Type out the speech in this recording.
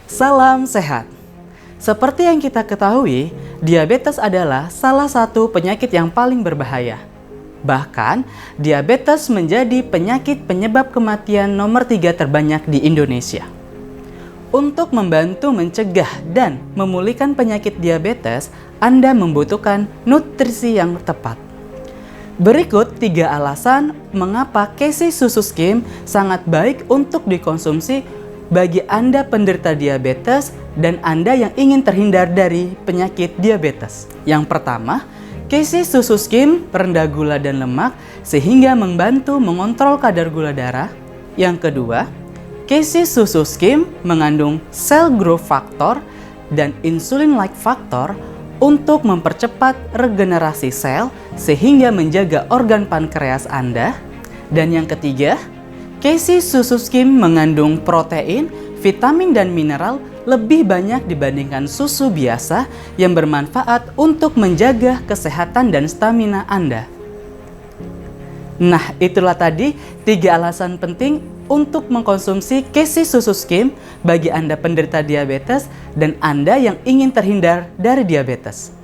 Salam sehat. Seperti yang kita ketahui, diabetes adalah salah satu penyakit yang paling berbahaya. Bahkan, diabetes menjadi penyakit penyebab kematian nomor 3 terbanyak di Indonesia. Untuk membantu mencegah dan memulihkan penyakit diabetes, Anda membutuhkan nutrisi yang tepat. Berikut 3 alasan mengapa Casey Susu Skim sangat baik untuk dikonsumsi bagi Anda penderita diabetes dan Anda yang ingin terhindar dari penyakit diabetes. Yang pertama, Casey Susu Skim rendah gula dan lemak sehingga membantu mengontrol kadar gula darah. Yang kedua, Casey Susu Skim mengandung cell growth factor dan insulin-like factor untuk mempercepat regenerasi sel sehingga menjaga organ pankreas Anda. Dan yang ketiga, Casey Susu Skim mengandung protein, vitamin dan mineral lebih banyak dibandingkan susu biasa yang bermanfaat untuk menjaga kesehatan dan stamina Anda. Nah, itulah tadi 3 alasan penting untuk mengkonsumsi Casey Susu Skim bagi Anda penderita diabetes dan Anda yang ingin terhindar dari diabetes.